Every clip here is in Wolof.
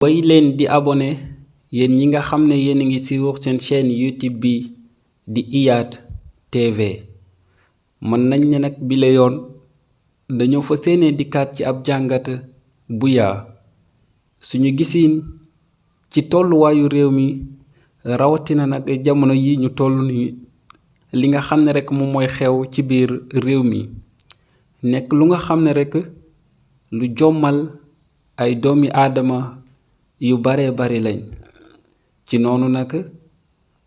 way leen di abonné yéen ñi nga xam ne yéen a ngi suivre seen chaîne YouTube bi di IYAT TV mën nañ ne nag bile yoon dañoo fa séenee dikkaat ci ab jàngat bu yaa suñu gisiin ci tolluwaayu réew mi rawatina nag jamono yi ñu toll ni li nga xam ne rek moom mooy xew ci biir réew mi nekk lu nga xam ne rek lu jommal ay doomi aadama yu bare bari lañ ci noonu nag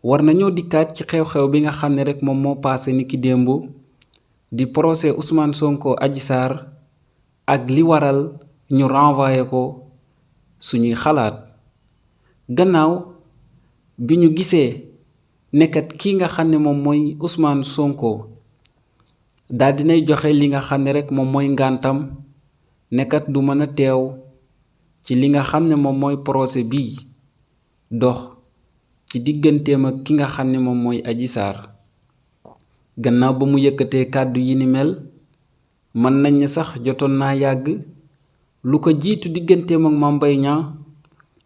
war nañoo dikkaat ci xew-xew bi nga xam ne rek moom moo paase ni ki démb di procès Ousmane Sonko Adji Sarr ak li waral ñu renvoyé ko suñuy xalaat gannaaw bi ñu gisee nekkat ki nga xam ne moom mooy Ousmane Sonko daal dinay joxe li nga xam ne rek moom mooy ngàntam nekkat du mën a teew ci li nga xam ne moom mooy procès bii dox ci digganteem ak ki nga xam ne moom mooy Adji Sarr gannaaw ba mu yëkkatee kàddu yi ni mel mën nañ ne sax jotoon naa yàgg lu ko jiitu digganteem ak Mame Mbaye Niang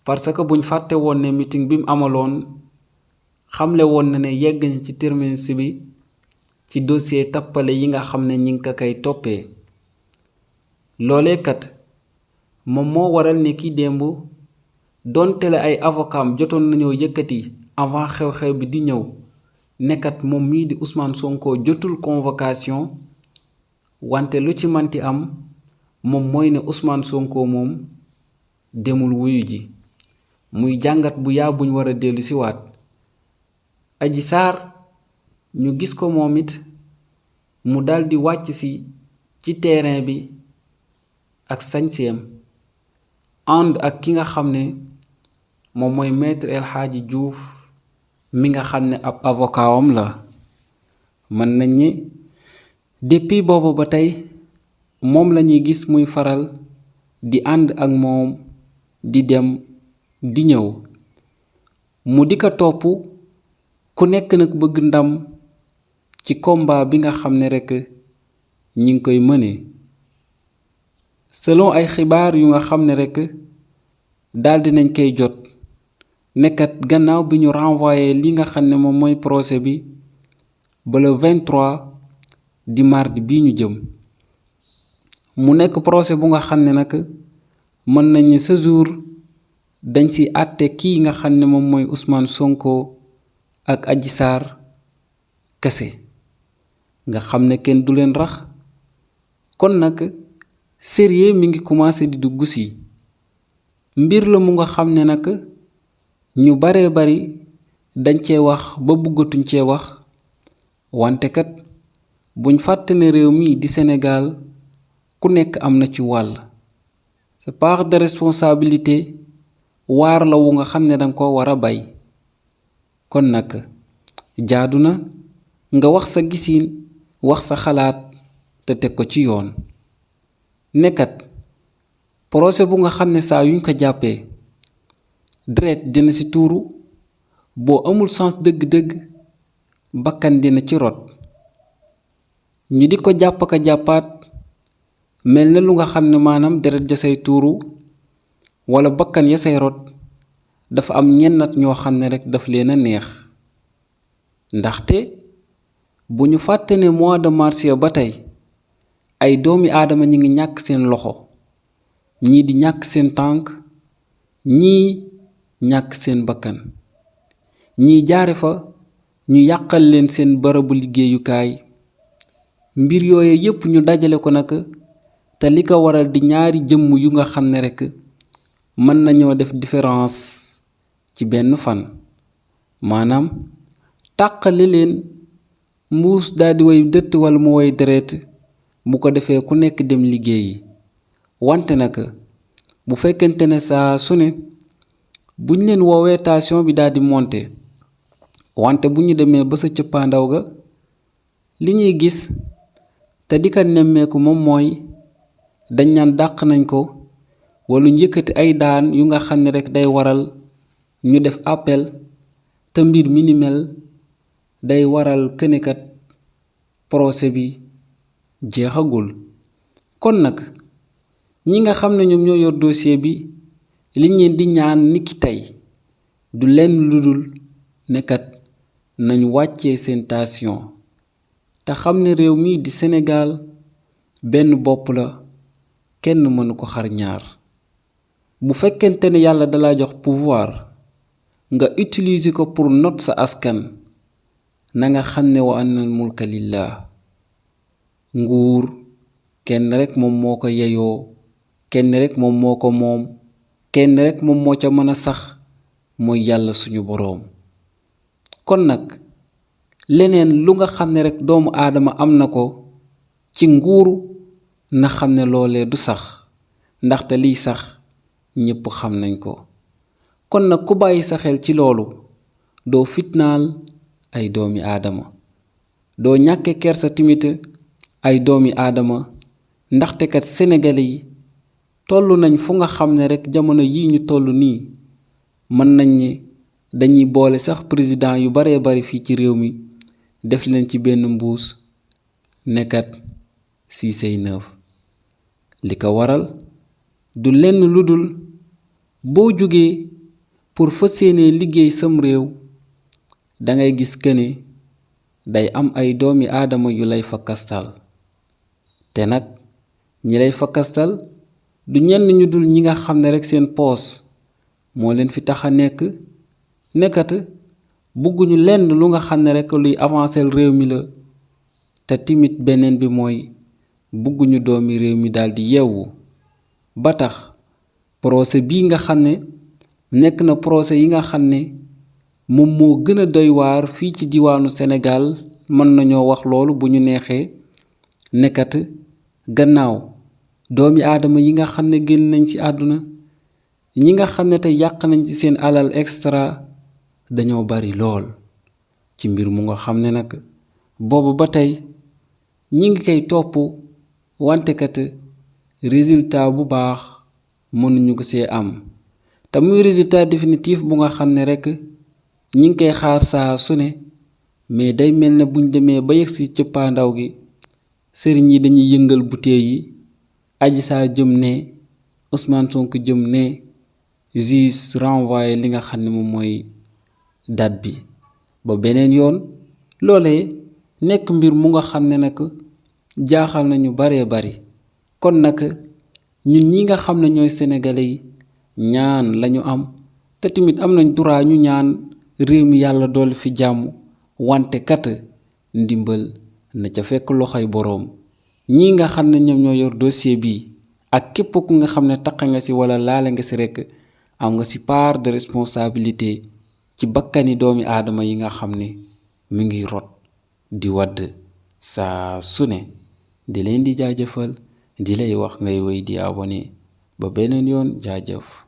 parce que buñ fàtte woon ne meeting bi mu amaloon xamle woon na ne yegg na ci terminus bi ci dossier tappale yi nga xam ne ñi ngi ko koy toppee loolee kat moom moo waral ne ki démb doonte la ay avocat jotoon nañoo yëkkati avant xew-xew bi di ñëw nekkat moom mii di Ousmane Sonko jotul convocation wante lu ci manti am moom mooy ne Ousmane Sonko moom demul wuyu ji muy jàngat bu yaa buñ war a dellu si waat Adji Sarr ñu gis ko moom it mu daldi wàcc si ci terrain bi ak sañseem ànd ak ki nga xam ne moom mooy maître El Hadji Diouf mi nga xam ne ab avocat am la mën nañ ni depuis boobu ba tey moom lañuy gis muy faral di ànd ak moom di dem di ñëw mu di ko topp ku nekk nag bëgg ndam ci combat bi nga xam ne rekk ñi ngi koy mëne selon ay xibaar yu nga xam ne rekk daldi nañ koy jot nekkat gannaaw bi ñu renvoyé li nga xam ne moom mooy procès bi ba le 23 di mardi bii ñu jëm mu nekk procès bu nga xam ne nag mën nañu ce jour dañ ci àtte kii nga xam ne moom mooy Ousmane Sonko ak Adji Sarr kese nga xam ne kenn du leen rax kon nag sérieux mi ngi commencé di dugg si mbir la mu nga xam ne nag ñu baree bari dañ cee wax ba bëggatuñ cee wax wante kat buñ fàtte ne réew mi di Sénégal ku nekk am na ci wàll sa part de responsabilité waar la wu nga xam ne danga ko war a bay kon nag jaadu na nga wax sa gisiin wax sa xalaat te teg ko ci yoon nekkat procès bu nga xam ne saa yuñ ko jàppee deret dina ci tuuru boo amul sens dëgg-dëgg bakkan dina ci rot ñu di ko jàpp ka jàppaat mel na lu nga xam ne maanaam deret ja say tuuru walla bakkan ya say rot dafa am ñennat ñoo xam ne rekk daf leen a neex ndaxte bu ñu fàtte ne mois de mars ba tey ay doomi aadama ñi ngi ñàkk seen loxo ñii di ñàkk seen tànk ñii ñàkk seen bakkan ñii jaare fa ñu yàqal leen seen barabu liggéeyukaay mbir yooye yépp ñu dajale ko nag te li ko waral di ñaari jëmm yu nga xam ne rekk mën nañoo def différence ci benn fan maanaam tàqale leen mbuus daldi way dëtt walla mu way deret bu ko defee ku nekk dem liggéeyi wante nag bu fekkente ne saa su ne buñ leen woowee tension bi daldi monter wante bu ñu demee ba sa cëppaandaw ga li ñuy gis te di ko nemmeeku moom mooy dañ naan dàq nañ ko walla ñu yëkkati ay daan yu nga xam ne rekk day waral ñu def appel te mbir mi ni mel day waral kënekat procès bi jeexagul kon nag ñi nga xam ne ñoom ñoo yor dossier bi liñ leen di ñaan niki tey du lenn lu dul nekkat nañ wàccee seen tension te xam ne réew mii di Sénégal benn bopp la kenn mënu ko xar ñaar. bu fekkente ne yàlla dala jox pouvoir nga utiliser ko pour not sa askan na nga xam ne wa annal mulka lillah. nguur kenn rek moom moo ko yeyoo, kenn rek moom moo ko moom, kenn rek moom moo ca mën a sax mooy yàlla suñu boroom. kon nag leneen lu nga xam ne rek doomu aadama am na ko ci nguuru na xam ne loolee du sax, ndaxte liy sax ñépp xam nañ ko. kon nag ku bàyyi sa xel ci loolu doo fitnaal ay doomi aadama, doo ñàkke kersa timit ay doomi aadama, ndaxte kat sénégalais yi toll nañ fu nga xam ne rek jamono yi ñu toll nii mën nañ ne dañuy boole sax président yu baree bari fii ci réew mi def leen ci benn mbuus nekkat siisey neuf. li ko waral du lenn lu dul boo jógee pour fas yéene liggéey sam réew dangay gis këne day am ay doomi aadama yu lay fakkastal. te nag ñi lay fakkastal du ñenn ñu dul ñi nga xam ne rek seen poos moo leen fi tax a nekkat bugguñu lenn lu nga xam ne rek luy avancer réew mi la. te timit beneen bi mooy bugguñu doomi réew mi daldi yeewu. ba tax procès bii nga xam ne nekk na procès yi nga xam ne moom moo gën a doy waar fii ci diwaanu Sénégal, mën nañoo wax loolu bu ñu neexee. nekkat gannaaw doomi aadama yi nga xam ne génn nañ ci àdduna, ñi nga xam ne te yàq nañ ci seen alal extra dañoo bari lool ci mbir mu nga xam ne nag boobu ba tey ñi ngi koy topp, wante kat résultat bu baax mënuñu ko see am. te muy résultat définitif bu nga xam ne rek ñi ngi koy xaar saa su ne, mais day mel ne buñ demee ba yegg ci cëppaandaw gi sëriñ yi dañuy yëngal butéel yi, Adji Sarr jëm ne, Ousmane Sonko jëm ne, juge renvoyé li nga xam ne moom mooy date bi ba beneen yoon. loolee nekk mbir mu nga xam ne nag jaaxal nañu baree bari. kon nag ñun ñi nga xam ne ñooy sénégalais yi ñaan lañu am, te tamit am nañ droit ñu ñaan réew mi yàlla dool fi jàmm, wante kat ndimbal na ca fekk loxoy boroom. ñi nga xam ne ñoom ñoo yor dossier bi ak képp ku nga xam ne taq nga ci walla laale nga ci rekk am nga ci part de responsabilité ci bakkani doomi aadama yi nga xam ne mi ngi rot di wadd saa su ne. di leen di jaajëfal, di lay wax ngay wéy di abonné ba beneen yoon. jaajëf.